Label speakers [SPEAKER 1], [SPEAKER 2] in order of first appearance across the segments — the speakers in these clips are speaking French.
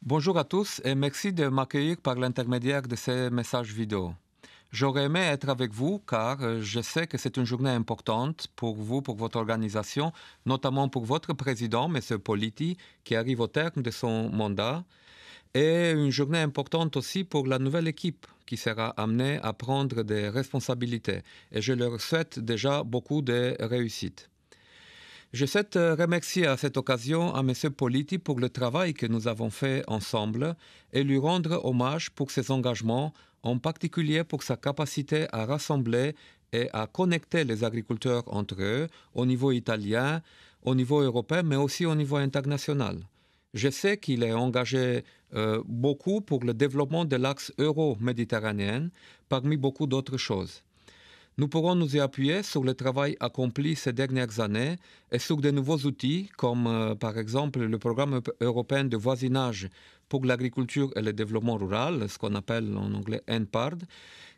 [SPEAKER 1] Bonjour à tous et merci de m'accueillir par l'intermédiaire de ces messages vidéo. J'aurais aimé être avec vous car je sais que c'est une journée importante pour vous, pour votre organisation, notamment pour votre président, M. Politi, qui arrive au terme de son mandat, et une journée importante aussi pour la nouvelle équipe qui sera amenée à prendre des responsabilités. Et je leur souhaite déjà beaucoup de réussite. Je souhaite remercier à cette occasion à M. Politi pour le travail que nous avons fait ensemble et lui rendre hommage pour ses engagements, en particulier pour sa capacité à rassembler et à connecter les agriculteurs entre eux au niveau italien, au niveau européen, mais aussi au niveau international. Je sais qu'il est engagé beaucoup pour le développement de l'axe euro-méditerranéen, parmi beaucoup d'autres choses. Nous pourrons nous y appuyer sur le travail accompli ces dernières années et sur de nouveaux outils comme par exemple le programme européen de voisinage pour l'agriculture et le développement rural, ce qu'on appelle en anglais NPARD,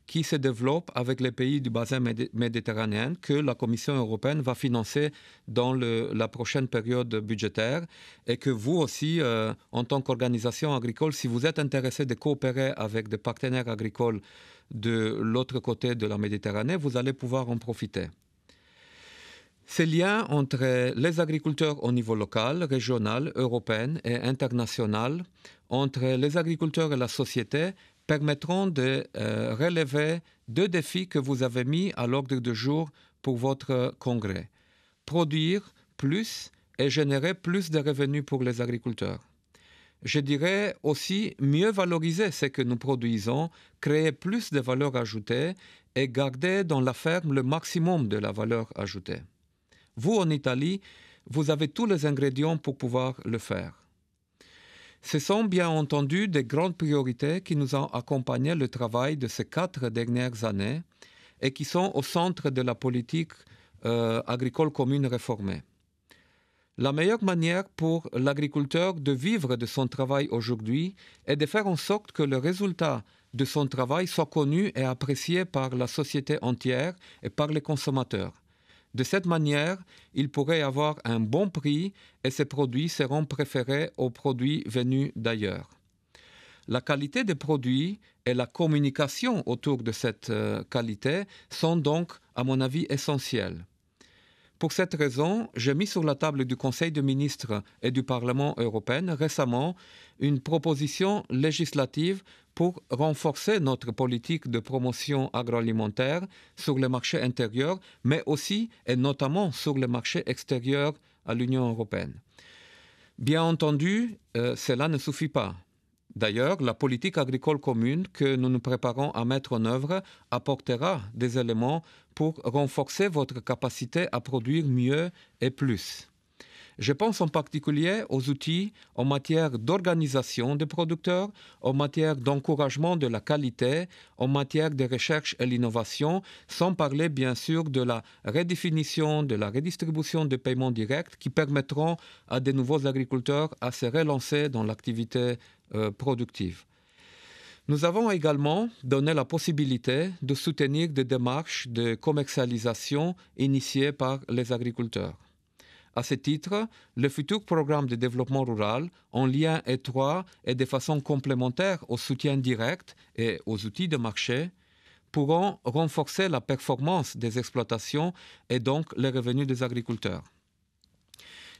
[SPEAKER 1] qui se développe avec les pays du bassin méditerranéen que la Commission européenne va financer dans la prochaine période budgétaire et que vous aussi, en tant qu'organisation agricole, si vous êtes intéressé de coopérer avec des partenaires agricoles de l'autre côté de la Méditerranée, vous allez pouvoir en profiter. Ces liens entre les agriculteurs au niveau local, régional, européen et international, entre les agriculteurs et la société, permettront de relever deux défis que vous avez mis à l'ordre du jour pour votre congrès. Produire plus et générer plus de revenus pour les agriculteurs. Je dirais aussi mieux valoriser ce que nous produisons, créer plus de valeur ajoutée et garder dans la ferme le maximum de la valeur ajoutée. Vous, en Italie, vous avez tous les ingrédients pour pouvoir le faire. Ce sont bien entendu des grandes priorités qui nous ont accompagné le travail de ces 4 dernières années et qui sont au centre de la politique agricole commune réformée. La meilleure manière pour l'agriculteur de vivre de son travail aujourd'hui est de faire en sorte que le résultat de son travail soit connu et apprécié par la société entière et par les consommateurs. De cette manière, il pourrait avoir un bon prix et ces produits seront préférés aux produits venus d'ailleurs. La qualité des produits et la communication autour de cette qualité sont donc, à mon avis, essentielles. Pour cette raison, j'ai mis sur la table du Conseil des ministres et du Parlement européen récemment une proposition législative pour renforcer notre politique de promotion agroalimentaire sur le marché intérieur, mais aussi et notamment sur le marché extérieur à l'Union européenne. Bien entendu, cela ne suffit pas. D'ailleurs, la politique agricole commune que nous nous préparons à mettre en œuvre apportera des éléments pour renforcer votre capacité à produire mieux et plus. Je pense en particulier aux outils en matière d'organisation des producteurs, en matière d'encouragement de la qualité, en matière de recherche et l'innovation, sans parler bien sûr de la redéfinition, de la redistribution des paiements directs qui permettront à de nouveaux agriculteurs à se relancer dans l'activité productive. Nous avons également donné la possibilité de soutenir des démarches de commercialisation initiées par les agriculteurs. À ce titre, le futur programme de développement rural, en lien étroit et de façon complémentaire au soutien direct et aux outils de marché, pourront renforcer la performance des exploitations et donc les revenus des agriculteurs.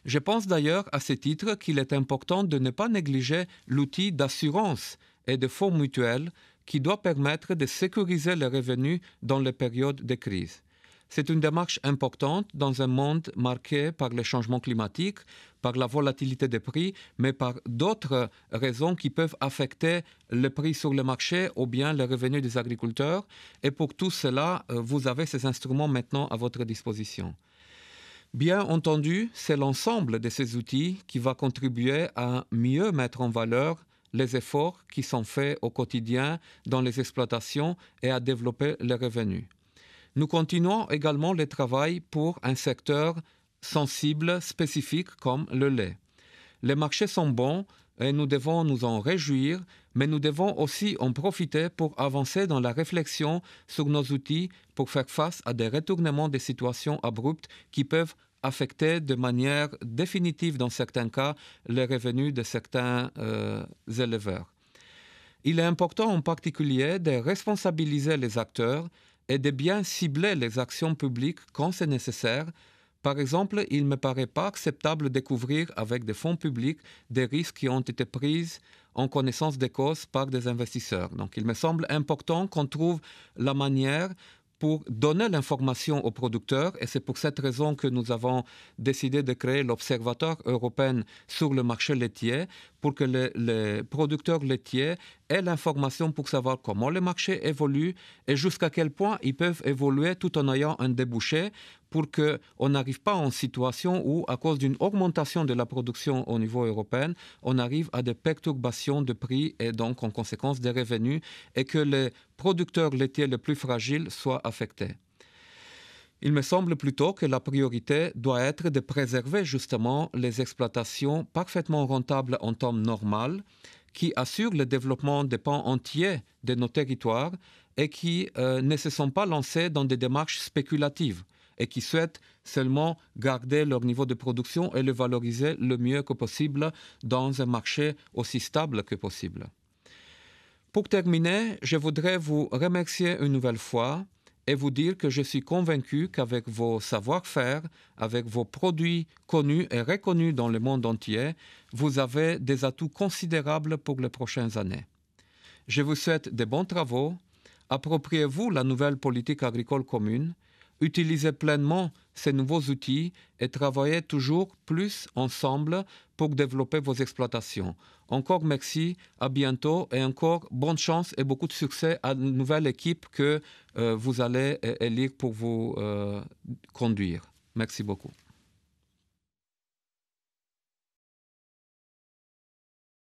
[SPEAKER 1] Je pense d'ailleurs à ce titre qu'il est important de ne pas négliger l'outil d'assurance et de fonds mutuels qui doit permettre de sécuriser les revenus dans les périodes de crise. C'est une démarche importante dans un monde marqué par les changements climatiques, par la volatilité des prix, mais par d'autres raisons qui peuvent affecter le prix sur le marché ou bien les revenus des agriculteurs. Et pour tout cela, vous avez ces instruments maintenant à votre disposition. Bien entendu, c'est l'ensemble de ces outils qui va contribuer à mieux mettre en valeur les efforts qui sont faits au quotidien dans les exploitations et à développer les revenus. Nous continuons également le travail pour un secteur sensible, spécifique comme le lait. Les marchés sont bons et nous devons nous en réjouir, mais nous devons aussi en profiter pour avancer dans la réflexion sur nos outils pour faire face à des retournements des situations abruptes qui peuvent affecter de manière définitive, dans certains cas, les revenus de certains éleveurs. Il est important en particulier de responsabiliser les acteurs et de bien cibler les actions publiques quand c'est nécessaire. Par exemple, il ne me paraît pas acceptable de couvrir avec des fonds publics des risques qui ont été pris en connaissance des causes par des investisseurs. Donc il me semble important qu'on trouve la manière pour donner l'information aux producteurs, et c'est pour cette raison que nous avons décidé de créer l'Observatoire européen sur le marché laitier, pour que les producteurs laitiers aient l'information pour savoir comment le marché évolue et jusqu'à quel point ils peuvent évoluer tout en ayant un débouché, pour qu'on n'arrive pas en situation où, à cause d'une augmentation de la production au niveau européen, on arrive à des perturbations de prix et donc en conséquence des revenus, et que les producteurs laitiers les plus fragiles soient affectés. Il me semble plutôt que la priorité doit être de préserver justement les exploitations parfaitement rentables en temps normal, qui assurent le développement des pans entiers de nos territoires et qui ne se sont pas lancés dans des démarches spéculatives et qui souhaitent seulement garder leur niveau de production et le valoriser le mieux que possible dans un marché aussi stable que possible. Pour terminer, je voudrais vous remercier une nouvelle fois et vous dire que je suis convaincu qu'avec vos savoir-faire, avec vos produits connus et reconnus dans le monde entier, vous avez des atouts considérables pour les prochaines années. Je vous souhaite de bons travaux, appropriez-vous la nouvelle politique agricole commune, utilisez pleinement ces nouveaux outils et travaillez toujours plus ensemble pour développer vos exploitations. Encore merci, à bientôt et encore bonne chance et beaucoup de succès à la nouvelle équipe que vous allez élire pour vous conduire. Merci beaucoup.